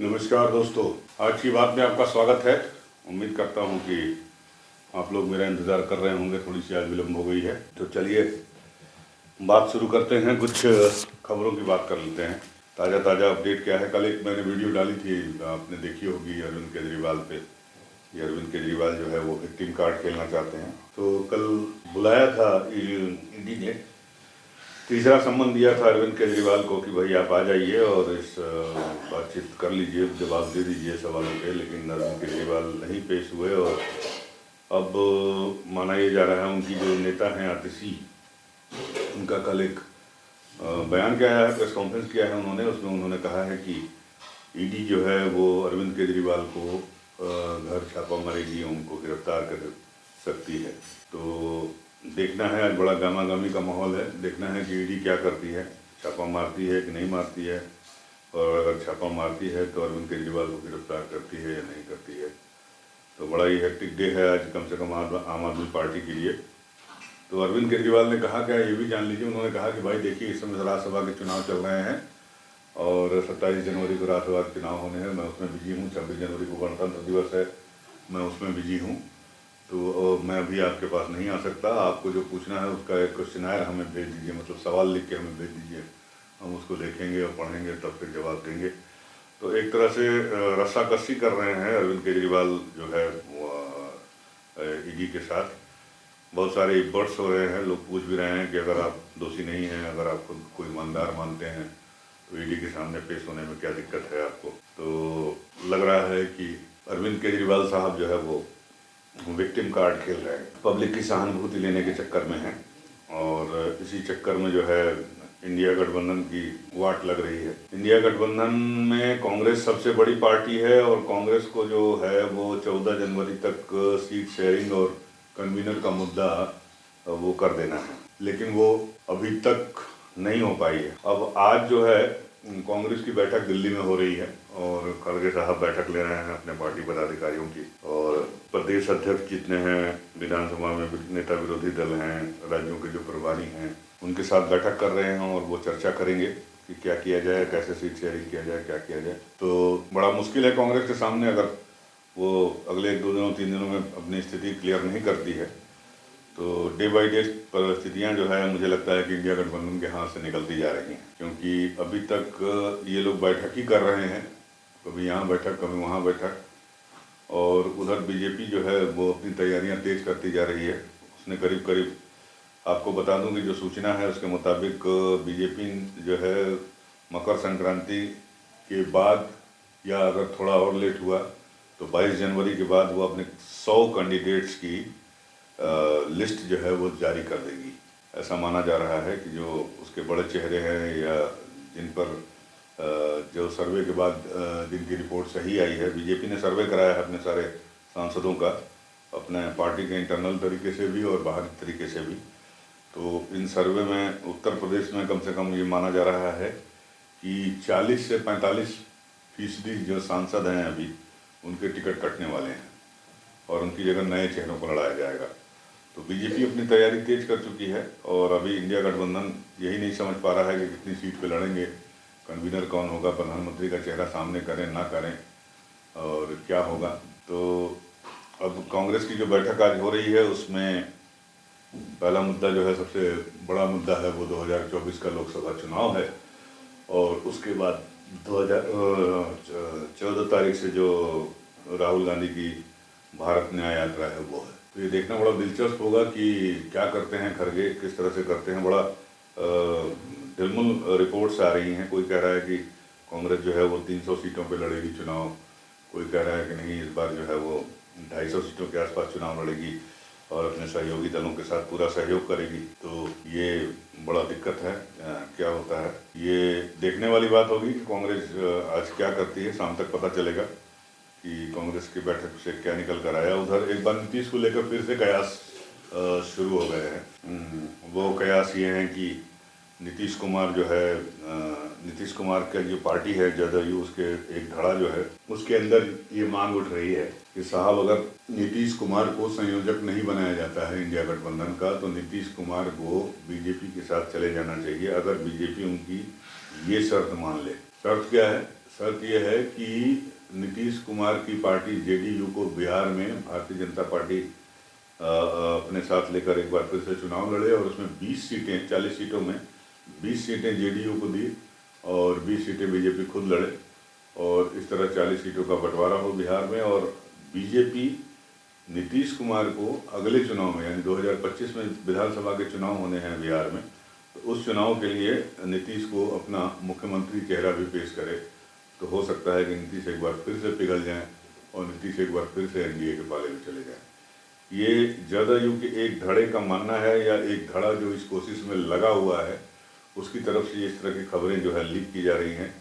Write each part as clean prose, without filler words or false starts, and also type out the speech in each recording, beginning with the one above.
नमस्कार दोस्तों, आज की बात में आपका स्वागत है। उम्मीद करता हूं कि आप लोग मेरा इंतज़ार कर रहे होंगे। थोड़ी सी आज विलम्ब हो गई है, तो चलिए बात शुरू करते हैं। कुछ खबरों की बात कर लेते हैं। ताज़ा अपडेट क्या है। कल एक मैंने वीडियो डाली थी, आपने देखी होगी, अरविंद केजरीवाल पे। ये अरविंद केजरीवाल जो है वो विक्टिम कार्ड खेलना चाहते हैं। तो कल बुलाया था ईडी ने, तीसरा सम्मन दिया था अरविंद केजरीवाल को कि भाई आप आ जाइए और इस बातचीत कर लीजिए, जवाब दे दीजिए सवालों के। लेकिन अरविंद केजरीवाल नहीं पेश हुए और अब माना ये जा रहा है उनकी जो नेता हैं आतिशी, उनका कल एक बयान किया है, प्रेस कॉन्फ्रेंस किया है उन्होंने। उसमें उन्होंने कहा है कि ईडी जो है वो अरविंद केजरीवाल को घर छापा मारेगी, उनको गिरफ्तार कर सकती है। तो देखना है, आज बड़ा गामा-गामी का माहौल है। देखना है कि ईडी क्या करती है, छापा मारती है कि नहीं मारती है, और अगर छापा मारती है तो अरविंद केजरीवाल को गिरफ्तार करती है या नहीं करती है। तो बड़ा ही हेक्टिक डे है आज, कम से कम आम आदमी पार्टी के लिए। तो अरविंद केजरीवाल ने कहा क्या, ये भी जान लीजिए। उन्होंने कहा कि भाई देखिए, इस समय राज्यसभा के चुनाव चल रहे हैं और 27 जनवरी को राज्यसभा के चुनाव होने हैं। मैं उसमें बिजी हूँ। 26 जनवरी को गणतंत्र दिवस है, मैं उसमें बिजी हूँ। तो मैं अभी आपके पास नहीं आ सकता। आपको जो पूछना है उसका एक क्वेश्चनायर हमें भेज दीजिए, मतलब सवाल लिख के हमें भेज दीजिए, हम उसको देखेंगे और पढ़ेंगे, तब फिर जवाब देंगे। तो एक तरह से रस्साकसी कर रहे हैं अरविंद केजरीवाल जो है ईडी के साथ। बहुत सारे इब्बर्ट्स हो रहे हैं, लोग पूछ भी रहे हैं कि अगर आप दोषी नहीं हैं, अगर आप खुद को ईमानदार मानते हैं, तो ईडी के सामने पेश होने में क्या दिक्कत है आपको। तो लग रहा है कि अरविंद केजरीवाल साहब जो है वो विक्टिम कार्ड खेल रहे हैं, पब्लिक की सहानुभूति लेने के चक्कर में है। और इसी चक्कर में जो है इंडिया गठबंधन की वाट लग रही है। इंडिया गठबंधन में कांग्रेस सबसे बड़ी पार्टी है और कांग्रेस को जो है वो 14 जनवरी तक सीट शेयरिंग और कन्वीनर का मुद्दा वो कर देना है, लेकिन वो अभी तक नहीं हो पाई है। अब आज जो है कांग्रेस की बैठक दिल्ली में हो रही है और खड़गे साहब बैठक ले रहे हैं अपने पार्टी पदाधिकारियों की, और प्रदेश अध्यक्ष जितने हैं, विधानसभा में नेता विरोधी दल हैं, राज्यों के जो प्रभारी हैं, उनके साथ बैठक कर रहे हैं और वो चर्चा करेंगे कि क्या किया जाए, कैसे सीट शेयरिंग किया जाए, क्या किया जाए। तो बड़ा मुश्किल है कांग्रेस के सामने। अगर वो अगले 1-2 दिनों 3 दिनों में अपनी स्थिति क्लियर नहीं करती है तो डे बाई डे परिस्थितियाँ जो है, मुझे लगता है कि इंडिया गठबंधन के हाथ से निकलती जा रही हैं। क्योंकि अभी तक ये लोग बैठक ही कर रहे हैं, कभी यहाँ बैठक कभी वहाँ बैठक, और उधर बीजेपी जो है वो अपनी तैयारियाँ तेज करती जा रही है। उसने करीब आपको बता दूं कि जो सूचना है उसके मुताबिक बीजेपी जो है मकर संक्रांति के बाद, या अगर थोड़ा और लेट हुआ तो 22 जनवरी के बाद वो अपने 100 कैंडिडेट्स की लिस्ट जो है वो जारी कर देगी। ऐसा माना जा रहा है कि जो उसके बड़े चेहरे हैं या जिन पर जो सर्वे के बाद जिनकी रिपोर्ट सही आई है, बीजेपी ने सर्वे कराया है अपने सारे सांसदों का, अपने पार्टी के इंटरनल तरीके से भी और बाहरी तरीके से भी। तो इन सर्वे में उत्तर प्रदेश में कम से कम ये माना जा रहा है कि 40 से 45% जो सांसद हैं अभी, उनके टिकट कटने वाले हैं और उनकी जगह नए चेहरों को लड़ाया जाएगा। तो बीजेपी अपनी तैयारी तेज कर चुकी है और अभी इंडिया गठबंधन यही नहीं समझ पा रहा है कि कितनी सीट पे लड़ेंगे, कन्वीनर कौन होगा, प्रधानमंत्री का चेहरा सामने करें ना करें, और क्या होगा। तो अब कांग्रेस की जो बैठक आज हो रही है उसमें पहला मुद्दा जो है, सबसे बड़ा मुद्दा है, वो 2024 का लोकसभा चुनाव है। और उसके बाद 14 तारीख से जो राहुल गांधी की भारत न्याय यात्रा है वो है। तो ये देखना बड़ा दिलचस्प होगा कि क्या करते हैं खड़गे, किस तरह से करते हैं। बड़ा दिलमुल रिपोर्ट्स आ रही हैं। कोई कह रहा है कि कांग्रेस जो है वो 300 सीटों पे लड़ेगी चुनाव, कोई कह रहा है कि नहीं, इस बार जो है वो 250 सीटों के आसपास चुनाव लड़ेगी और अपने सहयोगी दलों के साथ पूरा सहयोग करेगी। तो ये बड़ा दिक्कत है, क्या होता है ये देखने वाली बात होगी कि कांग्रेस आज क्या करती है। शाम तक पता चलेगा कि कांग्रेस की बैठक से क्या निकल कर आया। उधर एक बार नीतीश को लेकर फिर से कयास शुरू हो गए हैं। वो कयास ये हैं कि नीतीश कुमार जो है, नीतीश कुमार का जो पार्टी है जदयू, उसके एक धड़ा जो है उसके अंदर ये मांग उठ रही है कि साहब, अगर नीतीश कुमार को संयोजक नहीं बनाया जाता है इंडिया गठबंधन का, तो नीतीश कुमार को बीजेपी के साथ चले जाना चाहिए। अगर बीजेपी उनकी ये शर्त मान ले। शर्त क्या है? शर्त यह है कि नीतीश कुमार की पार्टी जेडीयू को बिहार में भारतीय जनता पार्टी अपने साथ लेकर एक बार फिर से चुनाव लड़े और उसमें 20 सीटें, 40 सीटों में 20 सीटें जेडीयू को दी और 20 सीटें बीजेपी खुद लड़े और इस तरह 40 सीटों का बंटवारा हो बिहार में। और बीजेपी नीतीश कुमार को अगले चुनाव में यानी 2025 में विधानसभा के चुनाव होने हैं बिहार में, तो उस चुनाव के लिए नीतीश को अपना मुख्यमंत्री चेहरा भी पेश करे तो हो सकता है कि नीतीश एक बार फिर से पिघल जाएं और नीतीश एक बार फिर से एनडीए के पाले में चले जाएं। ये जदयू के एक धड़े का मानना है या एक धड़ा जो इस कोशिश में लगा हुआ है उसकी तरफ से इस तरह की खबरें जो है लीक की जा रही हैं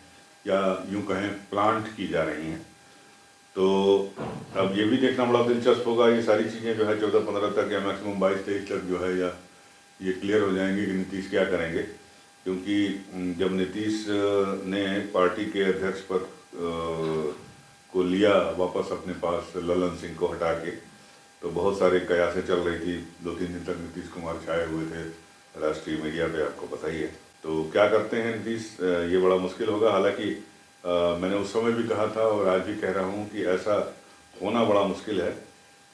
या यूं कहें प्लांट की जा रही हैं। तो अब ये भी देखना बड़ा दिलचस्प होगा, ये सारी चीज़ें जो है 14-15 तक या मैक्सिमम 22-23 तक जो है या ये क्लियर हो जाएंगे कि नीतीश क्या करेंगे, क्योंकि जब नीतीश ने पार्टी के अध्यक्ष पद को लिया वापस अपने पास ललन सिंह को हटा के, तो बहुत सारे कयासें चल रही थी। 2-3 दिन तक नीतीश कुमार छाए हुए थे राष्ट्रीय मीडिया पे, आपको पता ही है। तो क्या करते हैं नीतीश, ये बड़ा मुश्किल होगा। हालांकि मैंने उस समय भी कहा था और आज भी कह रहा हूँ कि ऐसा होना बड़ा मुश्किल है,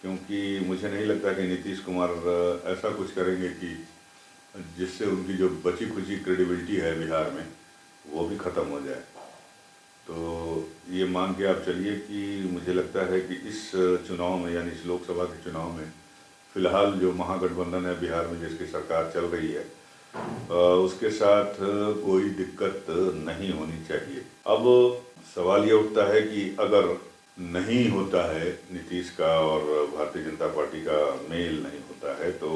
क्योंकि मुझे नहीं लगता कि नीतीश कुमार ऐसा कुछ करेंगे कि जिससे उनकी जो बची खुची क्रेडिबिलिटी है बिहार में वो भी ख़त्म हो जाए। तो ये मान के आप चलिए कि मुझे लगता है कि इस चुनाव में यानी इस लोकसभा के चुनाव में फ़िलहाल जो महागठबंधन है बिहार में जिसकी सरकार चल रही है उसके साथ कोई दिक्कत नहीं होनी चाहिए। अब सवाल ये उठता है कि अगर नहीं होता है नीतीश का और भारतीय जनता पार्टी का मेल नहीं होता है तो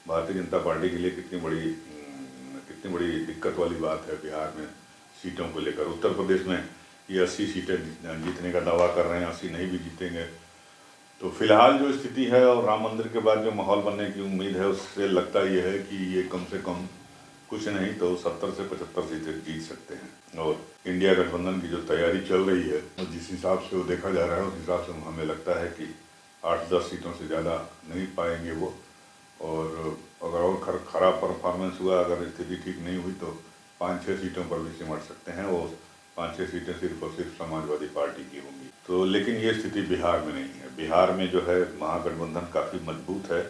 भारतीय जनता पार्टी के लिए कितनी बड़ी दिक्कत वाली बात है बिहार में सीटों को लेकर। उत्तर प्रदेश में ये 80 सीटें जीतने का दावा कर रहे हैं, 80 नहीं भी जीतेंगे। तो फिलहाल जो स्थिति है और राम मंदिर के बाद जो माहौल बनने की उम्मीद है उससे लगता ये है कि ये कम से कम कुछ नहीं तो 70 से 75 सीटें जीत सकते हैं। और इंडिया गठबंधन की जो तैयारी चल रही है जिस हिसाब से वो देखा जा रहा है उस हिसाब से हमें लगता है कि 8-10 सीटों से ज़्यादा नहीं पाएंगे वो। और अगर और ख़राब परफॉर्मेंस हुआ, अगर स्थिति ठीक नहीं हुई तो 5-6 सीटों पर भी सिमट सकते हैं। वो 5-6 सीटें सिर्फ और सिर्फ समाजवादी पार्टी की होंगी। तो लेकिन ये स्थिति बिहार में नहीं है। बिहार में जो है महागठबंधन काफ़ी मजबूत है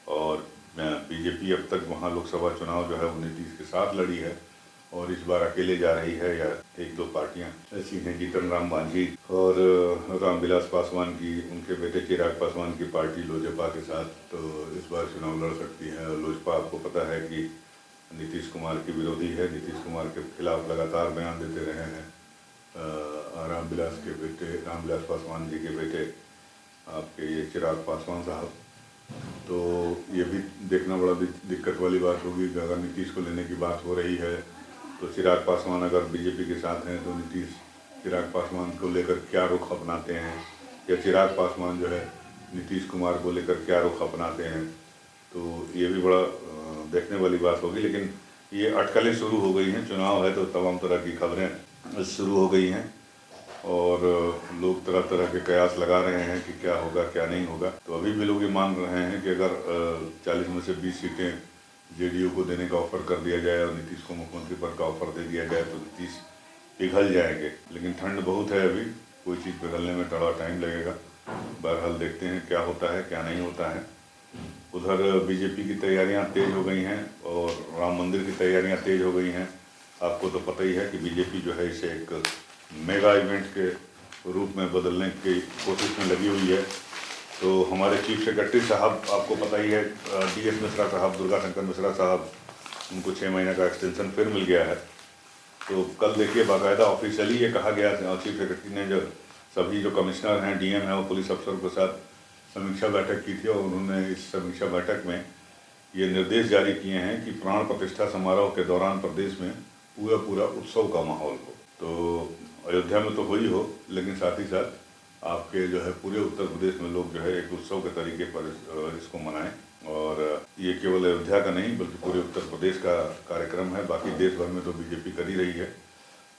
और बीजेपी अब तक वहाँ लोकसभा चुनाव जो है वो नीतीश के साथ लड़ी है और इस बार अकेले जा रही है, या 1-2 पार्टियाँ ऐसी हैं जीतन राम मांझी और रामविलास पासवान की, उनके बेटे चिराग पासवान की पार्टी लोजपा के साथ तो इस बार चुनाव लड़ सकती है। लोजपा आपको पता है कि नीतीश कुमार की विरोधी है, नीतीश कुमार के खिलाफ लगातार बयान देते रहे हैं। रामविलास पासवान जी के बेटे आपके ये चिराग पासवान साहब, तो ये भी देखना बड़ा दिक्कत वाली बात होगी कि अगर नीतीश को लेने की बात हो रही है तो चिराग पासवान अगर बीजेपी के साथ हैं तो नीतीश चिराग पासवान को लेकर क्या रुख अपनाते हैं, या चिराग पासवान जो है नीतीश कुमार को लेकर क्या रुख अपनाते हैं, तो ये भी बड़ा देखने वाली बात होगी। लेकिन ये अटकलें शुरू हो गई हैं, चुनाव है तो तमाम तरह की खबरें शुरू हो गई हैं और लोग तरह तरह के कयास लगा रहे हैं कि क्या होगा क्या नहीं होगा। तो अभी भी लोग ये मान रहे हैं कि अगर 40 में से 20 सीटें जेडीयू को देने का ऑफर कर दिया जाए और नीतीश को मुख्यमंत्री पद का ऑफर दे दिया जाए तो नीतीश पिघल जाएंगे। लेकिन ठंड बहुत है, अभी कोई चीज़ पिघलने में थोड़ा टाइम लगेगा। बहरहाल देखते हैं क्या होता है क्या नहीं होता है। उधर बीजेपी की तैयारियां तेज़ हो गई हैं और राम मंदिर की तैयारियां तेज़ हो गई हैं। आपको तो पता ही है कि बीजेपी जो है इसे एक मेगा इवेंट के रूप में बदलने की कोशिश में लगी हुई है। तो हमारे चीफ सेक्रेटरी साहब, आपको पता ही है, DS मिश्रा साहब, दुर्गा शंकर मिश्रा साहब, उनको 6 महीने का एक्सटेंशन फिर मिल गया है। तो कल देखिए बाकायदा ऑफिशियली ये कहा गया चीफ सेक्रेटरी ने, जो सभी जो कमिश्नर हैं, DM हैं और पुलिस अफसरों के साथ समीक्षा बैठक की थी और उन्होंने इस समीक्षा बैठक में ये निर्देश जारी किए हैं कि प्राण प्रतिष्ठा समारोह के दौरान प्रदेश में पूरा उत्सव का माहौल हो। तो अयोध्या में तो हो ही हो, लेकिन साथ ही साथ आपके जो है पूरे उत्तर प्रदेश में लोग जो है एक उत्सव के तरीके पर इसको मनाएं। और ये केवल अयोध्या का नहीं बल्कि पूरे उत्तर प्रदेश का कार्यक्रम है। बाकी देश भर में तो बीजेपी कर ही रही है।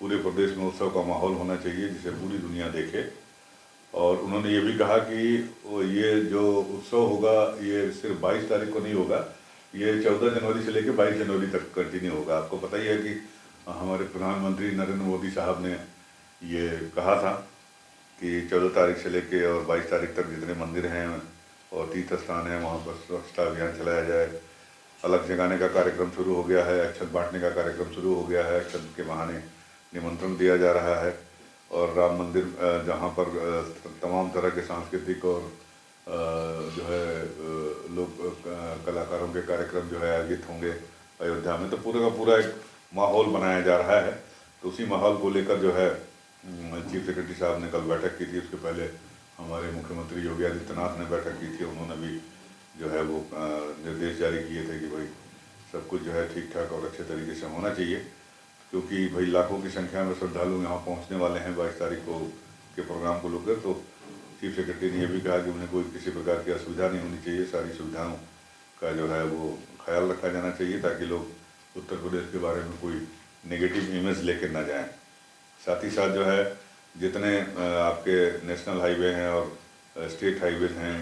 पूरे प्रदेश में उत्सव का माहौल होना चाहिए जिसे पूरी दुनिया देखे। और उन्होंने ये भी कहा कि ये जो उत्सव होगा ये सिर्फ 22 तारीख को नहीं होगा, ये 14 जनवरी से लेकर 22 जनवरी तक कंटिन्यू होगा। आपको पता ही है कि हमारे प्रधानमंत्री नरेंद्र मोदी साहब ने ये कहा था कि 14 तारीख से लेके और 22 तारीख तक जितने मंदिर हैं और तीर्थ स्थान हैं वहाँ पर स्वच्छता अभियान चलाया जाए। अलग जगाने का कार्यक्रम शुरू हो गया है, अक्षत बांटने का कार्यक्रम शुरू हो गया है, अक्षत के बहाने निमंत्रण दिया जा रहा है। और राम मंदिर जहाँ पर तमाम तरह के सांस्कृतिक और जो है लोग कलाकारों के कार्यक्रम जो है आयोजित होंगे अयोध्या में, तो पूरे का पूरा एक माहौल बनाया जा रहा है। तो उसी माहौल को लेकर जो है चीफ सेक्रेटरी साहब ने कल बैठक की थी। उसके पहले हमारे मुख्यमंत्री योगी आदित्यनाथ ने बैठक की थी। उन्होंने भी जो है वो निर्देश जारी किए थे कि भाई सब कुछ जो है ठीक ठाक और अच्छे तरीके से होना चाहिए, क्योंकि भाई लाखों की संख्या में श्रद्धालु यहाँ पहुँचने वाले हैं 22 तारीख को के प्रोग्राम को लेकर। तो चीफ सेक्रेटरी ने यह भी कहा कि उन्हें कोई किसी प्रकार की असुविधा नहीं होनी चाहिए, सारी सुविधाओं का जो है वो ख्याल रखा जाना चाहिए ताकि लोग उत्तर प्रदेश के बारे में कोई नेगेटिव इमेज लेकर ना जाएं। साथ ही साथ जो है जितने आपके नेशनल हाईवे हैं और स्टेट हाईवे हैं,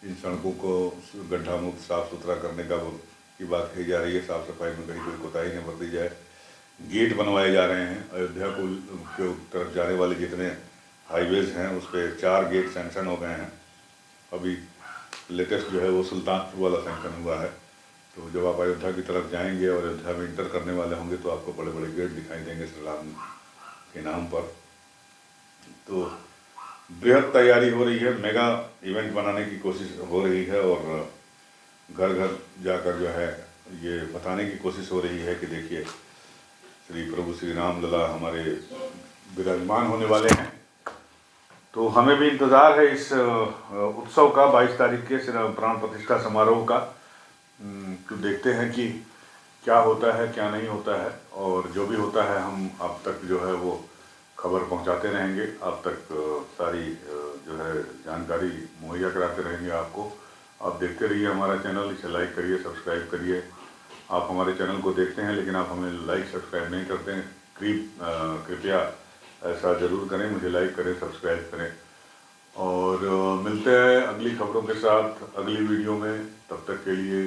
इन सड़कों को गड्ढा मुक्त साफ़ सुथरा करने की बात कही जा रही है। साफ़ सफाई में कहीं कोई कोताही नहीं बरती जाए। गेट बनवाए जा रहे हैं। अयोध्या को के तरफ जाने वाले जितने हाईवेज़ हैं उस पर 4 गेट सैंक्शन हो गए हैं। अभी लेटेस्ट जो है वो सुल्तानपुर वाला सैंक्शन हुआ है। तो जब आप अयोध्या की तरफ जाएंगे और अयोध्या में इंटर करने वाले होंगे तो आपको बड़े बड़े गेट दिखाई देंगे श्री राम के नाम पर। तो बृहद तैयारी हो रही है, मेगा इवेंट बनाने की कोशिश हो रही है और घर घर जाकर जो है ये बताने की कोशिश हो रही है कि देखिए श्री प्रभु श्री राम लला हमारे विराजमान होने वाले हैं। तो हमें भी इंतज़ार है इस उत्सव का, 22 तारीख के प्राण प्रतिष्ठा समारोह का। तो देखते हैं कि क्या होता है क्या नहीं होता है, और जो भी होता है हम आप तक जो है वो खबर पहुंचाते रहेंगे। आप तक सारी जो है जानकारी मुहैया कराते रहेंगे आपको। आप देखते रहिए हमारा चैनल, इसे लाइक करिए, सब्सक्राइब करिए। आप हमारे चैनल को देखते हैं लेकिन आप हमें लाइक सब्सक्राइब नहीं करते हैं। कृपया ऐसा ज़रूर करें, मुझे लाइक करें, सब्सक्राइब करें। और मिलते हैं अगली खबरों के साथ अगली वीडियो में। तब तक के लिए